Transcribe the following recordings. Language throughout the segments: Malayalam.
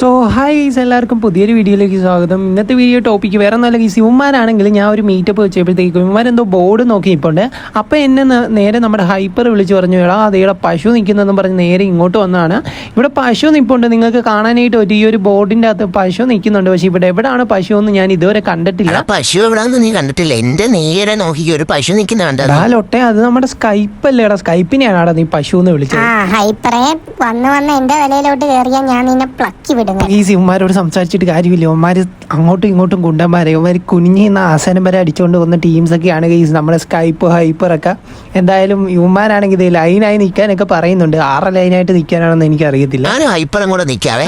സോ ഹായ് ഗൈസ്, എല്ലാവർക്കും പുതിയൊരു വീഡിയോയിലേക്ക് സ്വാഗതം. ഇന്നത്തെ വീഡിയോ ടോപ്പിക്ക് വേറെ നല്ല ഗൈസ്, ഇവന്മാരാണെങ്കിൽ ഞാൻ ഒരു മീറ്റപ്പ് വെച്ചപ്പോഴത്തേക്കും ഇവന്മാരെന്തോ ബോർഡ് നോക്കിയിപ്പോണ്ട്. അപ്പോൾ എന്നെ നേരെ നമ്മുടെ ഹൈപ്പർ വിളിച്ച് പറഞ്ഞു, എടാ അതേടെ പശു നിൽക്കുന്നതെന്ന് പറഞ്ഞ് നേരെ ഇങ്ങോട്ട് വന്നതാണ്. ഇവിടെ പശു നിൽപ്പുണ്ട്, നിങ്ങൾക്ക് കാണാനായിട്ട് പറ്റും. ഈ ഒരു ബോർഡിൻ്റെ അകത്ത് പശു നിൽക്കുന്നുണ്ട്. പക്ഷേ ഇവിടെ എവിടെയാണ് പശു എന്ന് ഞാൻ ഇതുവരെ കണ്ടിട്ടില്ല. പശു എവിടെയാണെന്ന് നീ കണ്ടിട്ടില്ല? എന്റെ നേരെ നോക്കി ഒരു പശു നിൽക്കുന്നുണ്ട്. ലൊട്ടെ, അത് നമ്മുടെ സ്കൈപ്പ് അല്ലേടാ, സ്കൈപ്പിനെയാണോ നീ പശു എന്ന് വിളിച്ചത്? വന്ന് എന്റെ വിലയിലോട്ട് കയറിയാൽ ഞാൻ നിന്നെ പ്ലക്കി വിടും. ഈ ഇവന്മാരോട് സംസാരിച്ചിട്ട് കാര്യമില്ല. ഇവന്മാര് അങ്ങോട്ടും ഇങ്ങോട്ടും കുണ്ടന്മാരെ ഇവന്മാർ കുനിഞ്ഞിന്ന് ആസനം വരെ അടിച്ചുകൊണ്ട് വന്ന ടീംസൊക്കെയാണ് ഗൈസ്, നമ്മുടെ സ്കൈപ്പ് ഹൈപ്പറൊക്കെ. എന്തായാലും ഇവന്മാരാണെങ്കിൽ ഇത് ലൈനായി നിൽക്കാനൊക്കെ പറയുന്നുണ്ട്. 6 ലൈനായിട്ട് നിൽക്കാനാണെന്ന് എനിക്ക് അറിയത്തില്ല.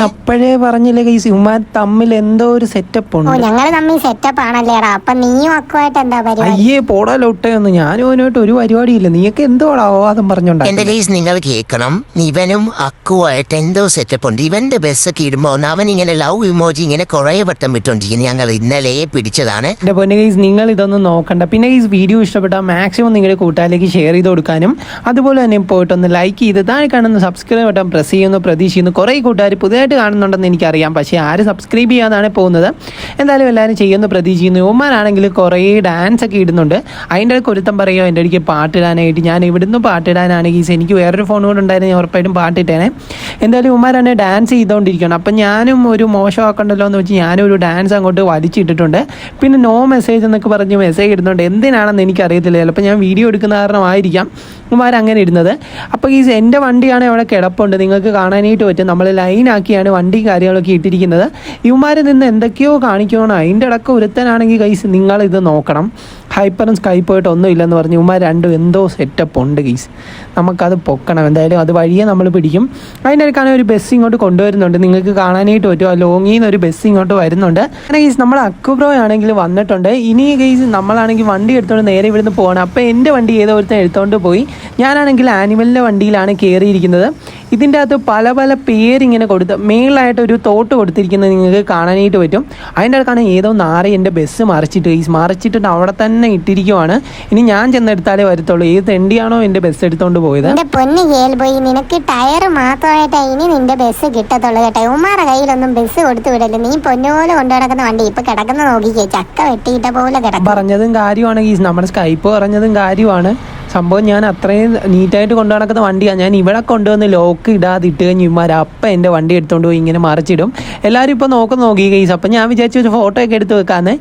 അപ്പോഴേ പറഞ്ഞില്ലേ ഗൈസ്, ഇവന്മാർ തമ്മിൽ എന്തോ ഒരു സെറ്റപ്പ് ഉണ്ട്. ഞങ്ങൾ തമ്മിൽ സെറ്റപ്പ് ആണല്ലേടാ. അപ്പൊ നീയും അക്കുമായിട്ട് എന്താ പരിപാടി? അയ്യേ പോടാലൊട്ടെ ഒന്ന്, ഞാനും അവനുമായിട്ട് ഒരു പരിപാടിയില്ല. നീയൊക്കെ എന്തോടാ അവാദം പറഞ്ഞോണ്ടാ. എന്റെ ഗൈസ് നിങ്ങൾ കേൾക്കണം, ഇവനും അക്കുവായിട്ട് എന്തോ സെറ്റപ്പ് ഉണ്ട്. ഇവന്റെ ബസ്സൊക്കെ ഇടുമ്പോ അവൻ ഇങ്ങനെ ലവ് ഇമോജി ഇങ്ങനെ കുറെ വട്ടം വിട്ടോണ്ടിരിക്കുന്നത് ഞങ്ങൾ ഇന്നലെ പിടിച്ചതാണ്. എന്റെ പൊന്നെ ഗൈസ്, നിങ്ങൾ ഇതൊന്നും നോക്കണ്ട. പിന്നെ ഗൈസ്, വീഡിയോ ഇഷ്ടപ്പെട്ടാൽ മാക്സിമം നിങ്ങളുടെ കൂട്ടുകാരിലേക്ക് ഷെയർ ചെയ്ത് കൊടുക്കാനും അതുപോലെ തന്നെ പോയിട്ടൊന്ന് ലൈക്ക് ചെയ്ത് താഴെ കാണുന്ന സബ്സ്ക്രൈബ് ബട്ടൺ പ്രസ് ചെയ്യുന്നു പ്രതീക്ഷിക്കുന്നു. കുറേ കൂട്ടുകാർ പുതിയതായിട്ട് കാണുന്നുണ്ടെന്ന് എനിക്കറിയാം, പക്ഷേ ആര് സബ്സ്ക്രൈബ് ചെയ്യാതാണ് പോകുന്നത്. എന്തായാലും എല്ലാവരും ചെയ്യുന്നു പ്രതീക്ഷിക്കുന്നു. ഉമ്മാനാണെങ്കിൽ കുറേ ഡാൻസ് ഒക്കെ ഇടുന്നുണ്ട്. അതിൻ്റെ ഇടയ്ക്ക് ഒരുത്തം പറയുമോ എൻ്റെ ഇടയ്ക്ക് പാട്ടിടാനായിട്ട്. ഞാൻ ഇവിടുന്ന് പാട്ടിടാനാണ് ഗീസ്, എനിക്ക് വേറൊരു ഫോൺ കൂടെ ഉണ്ടായിരുന്നു, ഉറപ്പായിട്ടും പാട്ടിട്ടേനെ. എന്തായാലും ഉമ്മാരാണ് ഡാൻസ് ചെയ്തുകൊണ്ടിരിക്കുകയാണ്. അപ്പം ഞാനും ഒരു മോശമാക്കണ്ടല്ലോ എന്ന് വെച്ച് ഞാനും ഒരു ഡാൻസ് അങ്ങോട്ട് വലിച്ചിട്ടിട്ടുണ്ട്. പിന്നെ നോ മെസ്സേജ് എന്നൊക്കെ പറഞ്ഞ് മെസ്സേജ് ഇടുന്നുണ്ട്. എന്തിനാണെന്ന് എനിക്കറിയത്തില്ല, ചിലപ്പോൾ ഞാൻ വീഡിയോ എടുക്കുന്ന കാരണമായിരിക്കാം ഉമ്മാരങ്ങനെ ഇടുന്നത്. അപ്പോൾ ഈ എൻ്റെ വണ്ടിയാണ് അവിടെ കിടപ്പുണ്ട്, നിങ്ങൾക്ക് കാണാനായിട്ട് പറ്റും. നമ്മൾ ലൈനാക്കിയാണ് വണ്ടി കാര്യങ്ങളൊക്കെ ഇട്ടിരിക്കുന്നത്. ഇവന്മാർ നിന്ന് എന്തൊക്കെയോ കാണിക്കണം. അതിൻ്റെ ഇടയ്ക്ക് ഒരുത്തനാണെങ്കിൽ ഗൈസ് നിങ്ങളിത് നോക്കണം, ഹൈപ്പറും സ്കൈപ്പായിട്ട് ഒന്നും ഇല്ലെന്ന് പറഞ്ഞ് ഇവന്മാർ രണ്ടും എന്തോ സെറ്റപ്പ് ഉണ്ട് ഗൈസ്. നമുക്കത് പൊക്കണം. എന്തായാലും അത് വഴിയെ നമ്മൾ പിടിക്കും. അതിൻ്റെ ഇടയ്ക്കാണെങ്കിൽ ഒരു ബസ് ഇങ്ങോട്ട് കൊണ്ടുവരുന്നുണ്ട്, നിങ്ങൾക്ക് കാണാനായിട്ട് പറ്റും. ആ ലോങ്ങിൽ നിന്ന് ഒരു ബസ് ഇങ്ങോട്ട് വരുന്നുണ്ട്. അങ്ങനെ ഗൈസ് നമ്മുടെ അക്കുബ്രോ ആണെങ്കിൽ വന്നിട്ടുണ്ട്. ഇനി ഗൈസ് നമ്മളാണെങ്കിൽ വണ്ടി എടുത്തുകൊണ്ട് നേരെ ഇവിടുന്ന് പോകണം. അപ്പോൾ എൻ്റെ വണ്ടി ഏതോ ഒരുത്തൻ എടുത്തുകൊണ്ട് പോയി. ഞാനാണെങ്കിൽ ആനിമലിൻ്റെ വണ്ടിയിലാണ് കയറിയിരിക്കുന്നത്. ഇതിൻ്റെ അകത്ത് പല പല പേരിങ്ങനെ കൊടുത്ത് മേളിലായിട്ട് ഒരു തോട്ട് കൊടുത്തിരിക്കുന്നത് നിങ്ങൾക്ക് കാണാനായിട്ട് പറ്റും. അതിൻ്റെ അടുക്കാണ് ഏതോ നാര എൻ്റെ ബസ് മറിച്ചിട്ടിട്ട് അവിടെ തന്നെ ഇട്ടിരിക്കുവാണ്. ഇനി ഞാൻ ചെന്നെടുത്താലേ വരത്തുള്ളൂ. ഏത് തെണ്ടിയാണോ എൻ്റെ ബസ് എടുത്തോണ്ട് പോയത്. പൊന്ന് പോയി, നിനക്ക് ടയർ മാത്രമായിട്ടാ ഇനി നിന്റെ ബസ് കിട്ടത്തുള്ളൂ കേട്ടോ. ഉമ്മാരുടെ കയ്യിലൊന്നും ബസ് കൊടുത്തു വിടല്ലേ. നീ പൊന്നുപോലെ കൊണ്ടു നടക്കുന്ന വണ്ടി ഇപ്പൊ കിടക്കുന്ന നോക്കിക്കേ, ചക്ക വെട്ടിയിട്ട പോലെ കിടക്കും. പറഞ്ഞതും കാര്യമാണ് ഗീസ്, നമ്മുടെ സ്കൈപ്പ് പറഞ്ഞതും കാര്യമാണ്. സംഭവം ഞാൻ അത്രയും നീറ്റായിട്ട് കൊണ്ടു നടക്കുന്ന വണ്ടിയാണ്. ഞാൻ ഇവിടെ കൊണ്ടുവന്ന് ലോക്ക് ഇടാതെ ഇട്ട് കഴിഞ്ഞ് ഇവന്മാർ അപ്പം എൻ്റെ വണ്ടി എടുത്തുകൊണ്ട് പോയി ഇങ്ങനെ മറിച്ചിടും. എല്ലാവരും ഇപ്പോൾ നോക്കി ഗൈസ്. അപ്പം ഞാൻ വിചാരിച്ചു ഒരു ഫോട്ടോ ഒക്കെ എടുത്ത് വെക്കാമെന്ന്.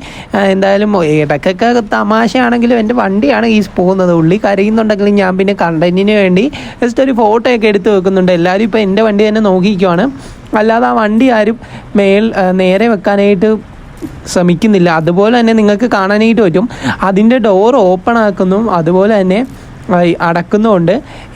എന്തായാലും ഇടയ്ക്കൊക്കെ തമാശയാണെങ്കിലും എൻ്റെ വണ്ടിയാണ് ഗൈസ് പോകുന്നത്. ഉള്ളി കരയുന്നുണ്ടെങ്കിലും ഞാൻ പിന്നെ കണ്ടന്റിന് വേണ്ടി ജസ്റ്റ് ഒരു ഫോട്ടോ ഒക്കെ എടുത്ത് വെക്കുന്നുണ്ട്. എല്ലാവരും ഇപ്പോൾ എൻ്റെ വണ്ടി തന്നെ നോക്കിയിരിക്കുവാണ്. അല്ലാതെ ആ വണ്ടി ആരും നേരെ വെക്കാനായിട്ട് ശ്രമിക്കുന്നില്ല. അതുപോലെ തന്നെ നിങ്ങൾക്ക് കാണാനായിട്ട് പറ്റും, അതിൻ്റെ ഡോർ ഓപ്പൺ ആക്കുന്നു, അതുപോലെ തന്നെ അടക്കുന്നുമുണ്ട്.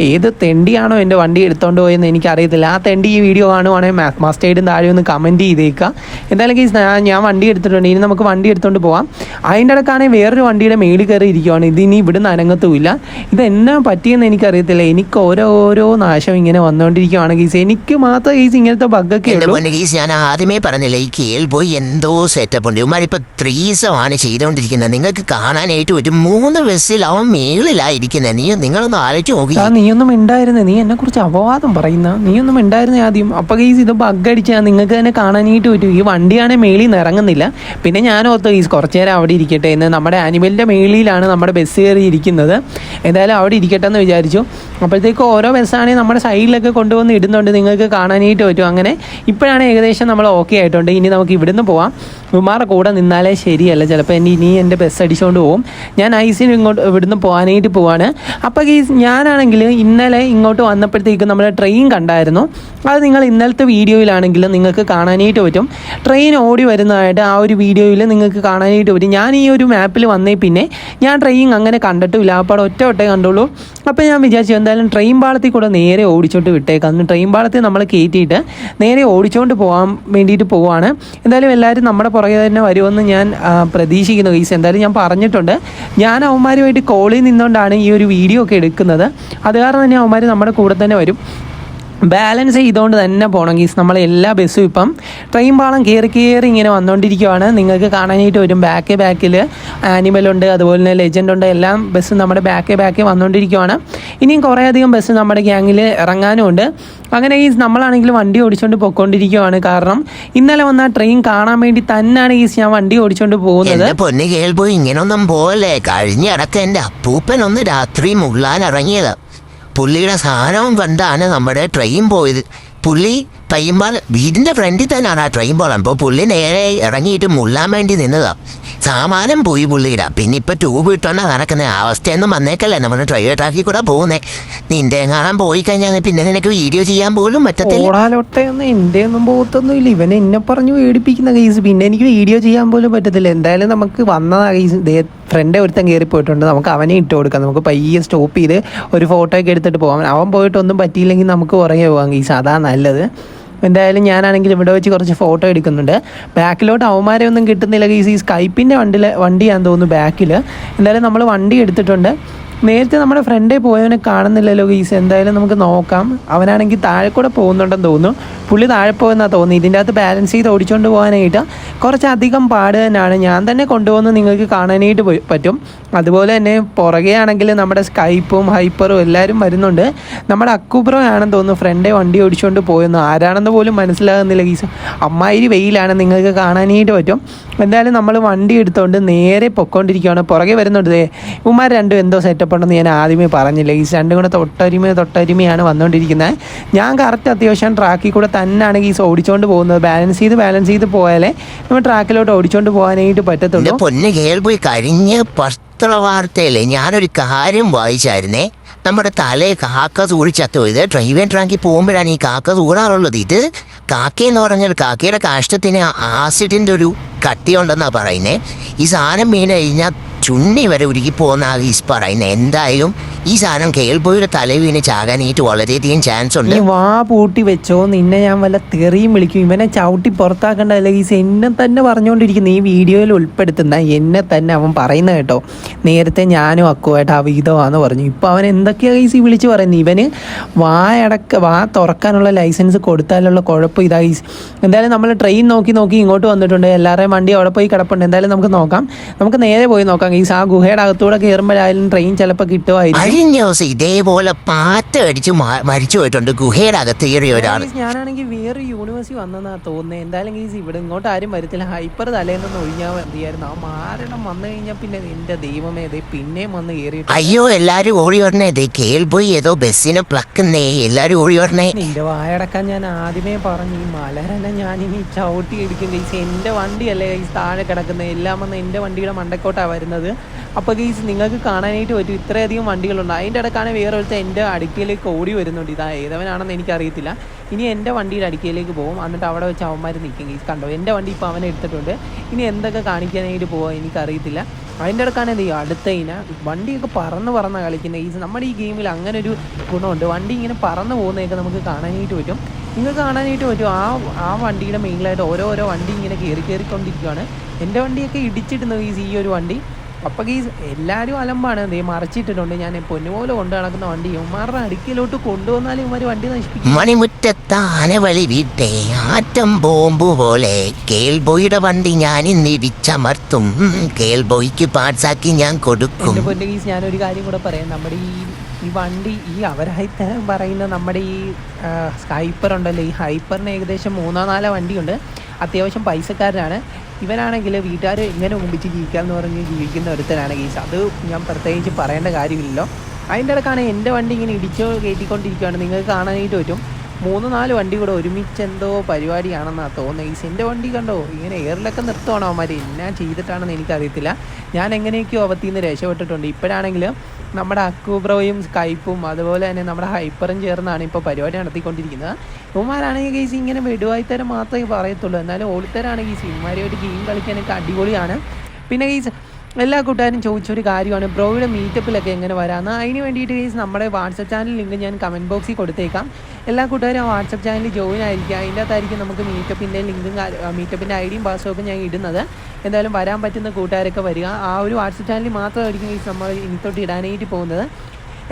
ഏത് തെണ്ടിയാണോ എൻ്റെ വണ്ടി എടുത്തുകൊണ്ട് പോയെന്ന് എനിക്കറിയത്തില്ല. ആ തെണ്ടി ഈ വീഡിയോ കാണുവാണെങ്കിൽ മസ്റ്റേഡും താഴെ ഒന്ന് കമൻറ്റ് ചെയ്തേക്കുക. എന്തായാലും ഗൈസ് ഞാൻ വണ്ടി എടുത്തിട്ടുണ്ട്, ഇനി നമുക്ക് വണ്ടി എടുത്തുകൊണ്ട് പോകാം. അതിൻ്റെ ഇടയ്ക്കാണെങ്കിൽ വേറൊരു വണ്ടിയുടെ മേളിൽ കയറി ഇരിക്കുവാണ്. ഇതിനി ഇവിടുന്ന് അനങ്ങത്തുമില്ല. ഇതെന്നാ പറ്റിയെന്ന് എനിക്കറിയത്തില്ല. എനിക്ക് ഓരോ നാശം ഇങ്ങനെ വന്നുകൊണ്ടിരിക്കുകയാണ് ഗൈസ്. എനിക്ക് മാത്രം ഗൈസ് ഇങ്ങനത്തെ ബഗ്ഗൊക്കെ ഉള്ളൂ. ഞാൻ ആദ്യമേ പറഞ്ഞില്ല, ഈ കേൾ പോയി എന്തോ സെറ്റപ്പ് ഉണ്ട്. ഇവന്മാരിപ്പോൾ 3 ദിവസമാണ് ചെയ്തുകൊണ്ടിരിക്കുന്നത്. നിങ്ങൾക്ക് കാണാനായിട്ട് ഒരു 3 ബസ്സിൽ അവൻ മേളിലായിരിക്കുന്നത്. നിങ്ങളൊന്ന് ആലോചിച്ച് നോക്കി. നീയൊന്നും ഉണ്ടായിരുന്നേ, നീ എന്നെ കുറിച്ച് അപവാദം പറയുന്ന നീയൊന്നും ഉണ്ടായിരുന്നേ ആദ്യം. അപ്പോൾ ഗൈസ് ഇത് ബഗ് അടിച്ചാൽ നിങ്ങൾക്ക് തന്നെ കാണാനായിട്ട് പറ്റും. ഈ വണ്ടിയാണെങ്കിൽ മേളിൽ നിന്ന് ഇറങ്ങുന്നില്ല. പിന്നെ ഞാൻ ഓർത്ത് ഗൈസ് കുറച്ച് നേരം അവിടെ ഇരിക്കട്ടെ എന്ന്. നമ്മുടെ ആനിമലിൻ്റെ മേളിലാണ് നമ്മുടെ ബസ് കയറി ഇരിക്കുന്നത്. എന്തായാലും അവിടെ ഇരിക്കട്ടെ എന്ന് വിചാരിച്ചു. അപ്പോഴത്തേക്കും ഓരോ ബസ്സാണെങ്കിൽ നമ്മുടെ സൈഡിലൊക്കെ കൊണ്ടുവന്ന് ഇടുന്നുണ്ട്, നിങ്ങൾക്ക് കാണാനായിട്ട് പറ്റും. അങ്ങനെ ഇപ്പോഴാണ് ഏകദേശം നമ്മൾ ഓക്കെ ആയിട്ടുണ്ട്. ഇനി നമുക്ക് ഇവിടുന്ന് പോവാം. ഉമ്മാരുടെ കൂടെ നിന്നാലേ ശരിയല്ല, ചിലപ്പോൾ ഇനി എൻ്റെ ബസ് അടിച്ചുകൊണ്ട് പോകും. ഞാൻ ഐസിന് ഇവിടുന്ന് പോകാനായിട്ട് പോവാണ്. അപ്പോൾ ഗൈസ് ഞാനാണെങ്കിൽ ഇന്നലെ ഇങ്ങോട്ട് വന്നപ്പോഴത്തേക്കും നമ്മുടെ ട്രെയിൻ കണ്ടായിരുന്നു. അത് നിങ്ങൾ ഇന്നലത്തെ വീഡിയോയിലാണെങ്കിലും നിങ്ങൾക്ക് കാണാനായിട്ട് പറ്റും. ട്രെയിൻ ഓടി വരുന്നതായിട്ട് ആ ഒരു വീഡിയോയിൽ നിങ്ങൾക്ക് കാണാനായിട്ട് പറ്റും. ഞാൻ ഈ ഒരു മാപ്പിൽ വന്നേ പിന്നെ ഞാൻ ട്രെയിൻ അങ്ങനെ കണ്ടിട്ടില്ല. അപ്പോൾ ഒറ്റ കണ്ടുള്ളൂ. അപ്പോൾ ഞാൻ വിചാരിച്ചു എന്തായാലും ട്രെയിൻ പാളത്തിൽ കൂടെ നേരെ ഓടിച്ചോട്ട് വിട്ടേക്കാം. അന്ന് ട്രെയിൻ പാളത്തിൽ നമ്മൾ കയറ്റിയിട്ട് നേരെ ഓടിച്ചുകൊണ്ട് പോകാൻ വേണ്ടിയിട്ട് പോവാണ്. എന്തായാലും എല്ലാവരും നമ്മുടെ പുറകെ തന്നെ വരുമെന്ന് ഞാൻ പ്രതീക്ഷിക്കുന്നു ഗൈസ്. എന്തായാലും ഞാൻ പറഞ്ഞിട്ടുണ്ട്, ഞാൻ അവന്മാരുമായിട്ട് കോളിൽ നിന്നുകൊണ്ടാണ് ഈ ഒരു വീഡിയോ ഒക്കെ എടുക്കുന്നത്. അത് കാരണം തന്നെ അവന്മാർ നമ്മുടെ കൂടെ തന്നെ വരും. ബാലൻസ് ചെയ്തുകൊണ്ട് തന്നെ പോകണം ഗീസ്. നമ്മൾ എല്ലാ ബസ്സും ഇപ്പം ട്രെയിൻ പാളം കയറി ഇങ്ങനെ വന്നുകൊണ്ടിരിക്കുകയാണ്. നിങ്ങൾക്ക് കാണാനായിട്ട് വരും ബാക്കിൽ ആനിമലുണ്ട്, അതുപോലെ തന്നെ ലെജൻഡ് ഉണ്ട്. എല്ലാം ബസ്സും നമ്മുടെ ബാക്കിൽ വന്നുകൊണ്ടിരിക്കുകയാണ്. ഇനിയും കുറേയധികം ബസ് നമ്മുടെ ഗ്യാങ്ങിൽ ഇറങ്ങാനും ഉണ്ട്. അങ്ങനെ ഈ നമ്മളാണെങ്കിൽ വണ്ടി ഓടിച്ചുകൊണ്ട് പോയിക്കൊണ്ടിരിക്കുകയാണ്. കാരണം ഇന്നലെ വന്ന ട്രെയിൻ കാണാൻ വേണ്ടി തന്നെയാണ് ഈ ഞാൻ വണ്ടി ഓടിച്ചുകൊണ്ട് പോകുന്നത്. പൊന്നു കേൾപ്പോയി ഇങ്ങനൊന്നും പോലെ കഴിഞ്ഞിടക്ക് എൻ്റെ അപ്പൂപ്പൻ ഒന്ന് രാത്രി മുള്ളാൻ ഇറങ്ങിയത്. പുള്ളിയുടെ സാധനവും കണ്ടാണ് നമ്മുടെ ട്രെയിൻ പോയത്. പുള്ളി പയ്യമ്പാൽ വീടിൻ്റെ ഫ്രണ്ടിൽ തന്നെയാണ് ആ ട്രെയിൻ പോകാൻ. അപ്പോൾ പുള്ളി നേരെ ഇറങ്ങിയിട്ട് മുള്ളാൻ വേണ്ടി നിന്നതാണ്. സാമാനം പോയി പുള്ളിയുടെ. പിന്നെ ഇപ്പം ട്യൂബ് ഇട്ടോണ്ടാ നടക്കുന്നത്. അവസ്ഥയൊന്നും വന്നേക്കല്ലേ, നമ്മൾ ട്രെയിൻ ട്രാക്കിൽ കൂടെ പോകുന്നേ. നിന്റെ കാണാൻ പോയി കഴിഞ്ഞാൽ പിന്നെ നിനക്ക് വീഡിയോ ചെയ്യാൻ പോലും പറ്റത്തില്ല. ഓടാലോട്ടൊന്നും എൻ്റെ ഒന്നും പോകത്തൊന്നുമില്ല. ഇവൻ എന്നെ പറഞ്ഞു പേടിപ്പിക്കുന്ന കേസ്. പിന്നെ എനിക്ക് വീഡിയോ ചെയ്യാൻ പോലും പറ്റത്തില്ല. എന്തായാലും നമുക്ക് വന്നതാ കേസ്. ഫ്രണ്ട് ഒരുത്തൻ കയറി പോയിട്ടുണ്ട്. നമുക്ക് അവനെ ഇട്ട് കൊടുക്കാം. നമുക്ക് പയ്യെ സ്റ്റോപ്പ് ചെയ്ത് ഒരു ഫോട്ടോ ഒക്കെ എടുത്തിട്ട് പോകാം. അവൻ പോയിട്ടൊന്നും പറ്റിയില്ലെങ്കിൽ നമുക്ക് പുറകെ പോകാം കേസ്. അതാ നല്ലത്. എന്തായാലും ഞാനാണെങ്കിൽ ഇവിടെ വെച്ച് കുറച്ച് ഫോട്ടോ എടുക്കുന്നുണ്ട്. ബാക്കിലോട്ട് അവന്മാരെ ഒന്നും കിട്ടുന്നില്ല കേസ്. ഈ സ്കൈപ്പിൻ്റെ വണ്ടിയാന്ന് തോന്നുന്നു ബാക്കിൽ. എന്തായാലും നമ്മൾ വണ്ടി എടുത്തിട്ടുണ്ട്. നേരത്തെ നമ്മുടെ ഫ്രണ്ടേ പോയവനെ കാണുന്നില്ലല്ലോ ഗീസ്. എന്തായാലും നമുക്ക് നോക്കാം. അവനാണെങ്കിൽ താഴെ കൂടെ പോകുന്നുണ്ടെന്ന് തോന്നുന്നു. പുള്ളി താഴെ പോയെന്നാണ് തോന്നുന്നു. ഇതിൻ്റെ അകത്ത് ബാലൻസ് ചെയ്ത് ഓടിച്ചുകൊണ്ട് പോകാനായിട്ട് കുറച്ചധികം പാട് തന്നെയാണ്. ഞാൻ തന്നെ കൊണ്ടുപോകുന്നത് നിങ്ങൾക്ക് കാണാനായിട്ട് പറ്റും. അതുപോലെ തന്നെ പുറകെ ആണെങ്കിൽ നമ്മുടെ സ്കൈപ്പും ഹൈപ്പറും എല്ലാവരും വരുന്നുണ്ട്. നമ്മുടെ അക്കുബ്രോ ആണെന്ന് തോന്നുന്നു ഫ്രണ്ടേ വണ്ടി ഓടിച്ചുകൊണ്ട് പോയെന്ന്. ആരാണെന്ന് പോലും മനസ്സിലാകുന്നില്ല ഗീസ്. അമ്മായിരി വെയിലാണ്, നിങ്ങൾക്ക് കാണാനായിട്ട് പറ്റും. എന്തായാലും നമ്മൾ വണ്ടി എടുത്തുകൊണ്ട് നേരെ പൊയ്ക്കൊണ്ടിരിക്കുകയാണ്. പുറകെ വരുന്നുണ്ട്. ഇവന്മാർ രണ്ടും എന്തോ സെറ്റപ്പ് ഉണ്ടെന്ന് ഞാൻ ആദ്യമേ പറഞ്ഞില്ല. ഈ രണ്ടും കൂടെ തൊട്ടരിമയാണ് വന്നുകൊണ്ടിരിക്കുന്നത്. ഞാൻ കറക്റ്റ് അത്യാവശ്യം ട്രാക്കിൽ കൂടെ തന്നെയാണ് ഈ ഓടിച്ചുകൊണ്ട് പോകുന്നത്. ബാലൻസ് ചെയ്ത് പോയാലേ നമ്മൾ ട്രാക്കിലോട്ട് ഓടിച്ചുകൊണ്ട് പോകാനായിട്ട് പറ്റത്തുള്ളൂ. പൊന്നു കേൾപ്പോയി കഴിഞ്ഞ പത്രവാർത്തയില്ലേ ഞാനൊരു കാര്യം വായിച്ചായിരുന്നേ. നമ്മുടെ തലയെ കാക്ക തൂറിച്ചത്തോ. ഇത് ഡ്രൈവർ ട്രാക്കിൽ പോകുമ്പോഴാണ് ഈ കാക്ക തൂറാറുള്ളത്. ഇത് കാക്കയെന്ന് പറഞ്ഞാൽ കാക്കയുടെ കാഷ്ടത്തിന് ആസിഡിൻ്റെ ഒരു കട്ടിയുണ്ടെന്നാണ് പറയുന്നത്. ഈ സാധനം വീണ് കഴിഞ്ഞാൽ ചുണ്ണി വരെ ഉരുകി പോകുന്ന ഈസ് പറയുന്നത്. എന്തായാലും ഈ സാധനം കേൾപ്പോയുടെ തല വീണ് ചാകാനായിട്ട് വളരെയധികം ചാൻസ് ഉണ്ട്. നീ വാ പൂട്ടി വെച്ചോ, നിന്നെ ഞാൻ വല്ല തെറിയും വിളിക്കും. ഇവനെ ചവിട്ടി പുറത്താക്കണ്ടല്ല ഈസ്. എന്നെ തന്നെ പറഞ്ഞുകൊണ്ടിരിക്കുന്നു. ഈ വീഡിയോയിൽ ഉൾപ്പെടുത്തുന്ന എന്നെ തന്നെ അവൻ പറയുന്ന കേട്ടോ. നേരത്തെ ഞാനും അക്കുമായിട്ട് അവീതമാണെന്ന് പറഞ്ഞു. ഇപ്പോൾ അവൻ എന്തൊക്കെയാണ് ഈസ് വിളിച്ച് പറയുന്നത്. ഇവന് വാ തുറക്കാനുള്ള ലൈസൻസ് കൊടുത്താലുള്ള കുഴപ്പം ഇതാ ഈസ്. എന്തായാലും നമ്മൾ ട്രെയിൻ നോക്കി ഇങ്ങോട്ട് വന്നിട്ടുണ്ട്. എല്ലാവരുടെയും വണ്ടി അവിടെ പോയി കിടപ്പുണ്ട്. എന്തായാലും നമുക്ക് നോക്കാം. നമുക്ക് നേരെ പോയി നോക്കാം ഈസ്. ആ ഗുഹയുടെ അകത്തൂടെ കയറുമ്പോഴായാലും ട്രെയിൻ ചിലപ്പോൾ കിട്ടുമായിരിക്കും. കഴിഞ്ഞ ദിവസം ഇതേപോലെ പാറ്റ അടിച്ച് മരിച്ചു പോയിട്ടുണ്ട് ഗുഹയുടെ അകത്ത് കയറിയ ഒരാൾ. ഞാനാണെങ്കിൽ വേറെ യൂണിവേഴ്സിറ്റി വന്നെന്നാ തോന്നുന്നത്. എന്തായാലും ഗീസ് ഇവിടെ ഇങ്ങോട്ട് ആരും വരത്തില്ല. ഹൈപ്പർ തലേന്നൊന്നും ഒഴിഞ്ഞാൽ മതിയായിരുന്നു. ആ മാരണം വന്നു കഴിഞ്ഞാൽ പിന്നെ എൻ്റെ ദൈവമേ പിന്നെയും വന്ന് കയറിയിട്ട്. അയ്യോ എല്ലാരും ഓടി വരണേ. കേൾപ്പോയി ഏതോ ബസ്സിനെ പ്ലക്കുന്നേ. എല്ലാരും ഓടി വരണേ. നിന്റെ വായടക്കാൻ ഞാൻ ആദ്യമേ പറഞ്ഞു. ഈ മലരനെ ഞാനിനി ചവിട്ടി ഇടിക്കും ഗീസ്. എൻ്റെ വണ്ടിയല്ലേ ഗീസ് താഴെ കിടക്കുന്നത്. എല്ലാം വന്ന് എൻ്റെ വണ്ടിയുടെ മണ്ടക്കോട്ടാണ് വരുന്നത്. അപ്പോൾ ഗീസ് നിങ്ങൾക്ക് കാണാനായിട്ട് പറ്റും ഇത്രയധികം വണ്ടികളുണ്ട്. അതിൻ്റെ ഇടയ്ക്കാണ് വേറെ ഒരുത്ത എൻ്റെ അടുക്കയിലേക്ക് ഓടി വരുന്നുണ്ട്. ഇതാ ഏതവനാണെന്ന് എനിക്കറിയത്തില്ല. ഇനി എൻ്റെ വണ്ടിയുടെ അടുക്കയിലേക്ക് പോകും. എന്നിട്ട് അവിടെ വെച്ച് അവന്മാർ നിൽക്കും ഗീസ്. കണ്ടോ എൻ്റെ വണ്ടി ഇപ്പോൾ അവനെ എടുത്തിട്ടുണ്ട്. ഇനി എന്തൊക്കെ കാണിക്കാനായിട്ട് പോകാൻ എനിക്കറിയത്തില്ല. അതിൻ്റെ ഇടയ്ക്കാണ് എന്ത് ചെയ്യും അടുത്തതിന് വണ്ടിയൊക്കെ പറന്ന് കളിക്കുന്നത് ഗീസ്. നമ്മുടെ ഈ ഗെയിമിൽ അങ്ങനെ ഒരു ഗുണമുണ്ട്. വണ്ടി ഇങ്ങനെ പറന്ന് പോകുന്നതൊക്കെ നമുക്ക് കാണാനായിട്ട് പറ്റും. നിങ്ങൾക്ക് കാണാനായിട്ട് പറ്റും. ആ വണ്ടിയുടെ മെയിനായിട്ട് ഓരോ വണ്ടി ഇങ്ങനെ കയറിക്കൊണ്ടിരിക്കുകയാണ്. എൻ്റെ വണ്ടിയൊക്കെ ഇടിച്ചിട്ടുന്നു ഗീസ് ഈ ഒരു വണ്ടി. അപ്പോൾ ഗീസ് എല്ലാവരും അലമ്പാണ്. മറിച്ചിട്ടിട്ടുണ്ട്. ഞാൻ പൊന്നുപോലെ കൊണ്ട് നടക്കുന്ന വണ്ടി ഇവന്മാരുടെ അടുക്കിലോട്ട് കൊണ്ടുവന്നാലും ഇവന്മാർ വണ്ടി നശിപ്പിക്കും. മണിമുറ്റത്താന വഴി വീട്ടേ ആറ്റം ബോംബ് പോലെ കേൾബോയുടെ വണ്ടി ഞാൻ ഇന്നിടിച്ചമർത്തും. കേൾബോയ്ക്ക് പാർട്സാക്കി ഞാൻ കൊടുക്കും. എൻ്റെ പൊന്നു ഗീസ് ഞാനൊരു കാര്യം കൂടെ പറയാം. നമ്മുടെ ഈ വണ്ടി അവരായി പറയുന്ന നമ്മുടെ ഈ ഹൈപ്പർ ഉണ്ടല്ലോ. ഈ ഹൈപ്പറിന് ഏകദേശം 3-4 വണ്ടിയുണ്ട്. അത്യാവശ്യം പൈസക്കാരനാണ്. ഇവനാണെങ്കിൽ വീട്ടുകാർ ഇങ്ങനെ മുമ്പിച്ച് ജീവിക്കാമെന്ന് പറഞ്ഞ് ജീവിക്കുന്ന ഒരുത്തനാണ് ഗീസ്. അത് ഞാൻ പ്രത്യേകിച്ച് പറയേണ്ട കാര്യമില്ലല്ലോ. അതിൻ്റെ ഇടയ്ക്കാണ് എൻ്റെ വണ്ടി ഇങ്ങനെ ഇടിച്ചോ കയറ്റിക്കൊണ്ടിരിക്കുകയാണ്. നിങ്ങൾക്ക് കാണാനായിട്ട് പറ്റും 3-4 വണ്ടി കൂടെ ഒരുമിച്ച് എന്തോ പരിപാടിയാണെന്നാണ് തോന്നുന്നത് ഗീസ്. എൻ്റെ വണ്ടി കണ്ടോ ഇങ്ങനെ എയറിലൊക്കെ നിർത്തുവാണോ അവന്മാർ. എന്നാ ചെയ്തിട്ടാണെന്ന് എനിക്കറിയത്തില്ല. ഞാൻ എങ്ങനെയൊക്കെയോ അവത്തിൽ നിന്ന് രക്ഷപ്പെട്ടിട്ടുണ്ട്. ഇപ്പോഴാണെങ്കിൽ നമ്മുടെ അക്കൂബ്രോയും സ്കൈപ്പും അതുപോലെ തന്നെ നമ്മുടെ ഹൈപ്പറും ചേർന്നാണ് ഇപ്പോൾ പരിപാടി നടത്തിക്കൊണ്ടിരിക്കുന്നത്. ഇവന്മാരാണെങ്കിൽ ഗീസ് ഇങ്ങനെ വെടുവായിത്തരം മാത്രമേ പറയത്തുള്ളൂ. എന്നാലും ഓളിത്തരാണ് ഗീസ്. ഇവന്മാരുമായിട്ട് ഗെയിം കളിക്കാനൊക്കെ അടിപൊളിയാണ്. പിന്നെ ഗീസ് എല്ലാ കൂട്ടുകാരും ചോദിച്ചൊരു കാര്യമാണ് ബ്രോയുടെ മീറ്റപ്പിലൊക്കെ എങ്ങനെ വരാമെന്ന്. അതിന് വേണ്ടിയിട്ട് ഗീസ് നമ്മുടെ വാട്സപ്പ് ചാനൽ ലിങ്ക് ഞാൻ കമൻറ്റ് ബോക്സിൽ കൊടുത്തേക്കാം. എല്ലാ കൂട്ടുകാരും ആ വാട്സപ്പ് ചാനലിൽ ജോയിൻ ആയിരിക്കുക. അതിൻ്റെ അകത്തായിരിക്കും നമുക്ക് മീറ്റപ്പിൻ്റെ ലിങ്കും മീറ്റപ്പിൻ്റെ ഐഡിയും പാസ്വേഡും ഞാൻ ഇടുന്നത്. എന്തായാലും വരാൻ പറ്റുന്ന കൂട്ടുകാരൊക്കെ വരിക. ആ ഒരു വാട്സപ്പ് ചാനലിൽ മാത്രമായിരിക്കും ഗീസ് നമ്മൾ ഇനി തൊട്ട് ഇടാനായിട്ട് പോകുന്നത്.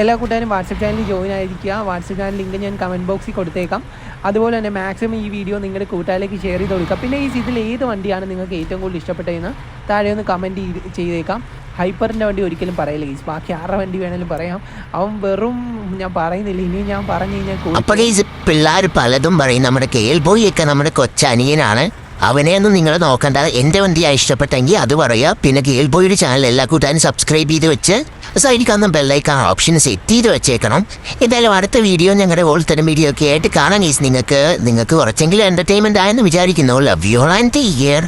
എല്ലാ കൂട്ടുകാരും വാട്സപ്പ് ചാനലിൽ ജോയിൻ ആയിരിക്കുക. വാട്സപ്പ് ചാനൽ ലിങ്ക് ഞാൻ കമൻറ്റ് ബോക്സിൽ കൊടുത്തേക്കാം. അതുപോലെ തന്നെ മാക്സിമം ഈ വീഡിയോ നിങ്ങളുടെ കൂട്ടുകാരിലേക്ക് ഷെയർ ചെയ്ത് കൊടുക്കുക. പിന്നെ ഇതിൽ ഏത് വണ്ടിയാണ് നിങ്ങൾക്ക് ഏറ്റവും കൂടുതൽ ഇഷ്ടപ്പെട്ടതെന്ന് താഴെ ഒന്ന് കമൻറ്റ് ചെയ്തേക്കാം. ഹൈപ്പറിൻ്റെ വണ്ടി ഒരിക്കലും പറയില്ല ഗൈസ്, ബാക്കി ആരുടെ വണ്ടി വേണമെങ്കിലും പറയാം. അവൻ വെറും ഞാൻ പറയുന്നില്ല, ഇനി ഞാൻ പറഞ്ഞു കഴിഞ്ഞാൽ അപ്പോൾ ഗൈസ് പിള്ളേർ പലതും പറയും നമ്മുടെ കേൽ ബോയിയൊക്കെ നമ്മുടെ കൊച്ചനിയനാണ്, അവനെയൊന്നും നിങ്ങൾ നോക്കണ്ട. എൻ്റെ വണ്ടിയാണ് ഇഷ്ടപ്പെട്ടെങ്കിൽ അത് പറയുക. പിന്നെ കേൽ ബോയുടെ ചാനൽ എല്ലാ കൂട്ടാനും സബ്സ്ക്രൈബ് ചെയ്ത് വെച്ച് സൈഡിൽ ബെല്ലൈക്കൺ ഓപ്ഷൻ സെറ്റ് ചെയ്ത് വെച്ചേക്കണം. എന്തായാലും അടുത്ത വീഡിയോ ഞങ്ങളുടെ ഓൾത്തരം വീഡിയോ ഒക്കെ ആയിട്ട് കാണാൻ ഗൈസ്. നിങ്ങൾക്ക് കുറച്ചെങ്കിലും എൻ്റർടൈൻമെൻറ്റ് ആയെന്ന് വിചാരിക്കുന്നു. Love you and take care.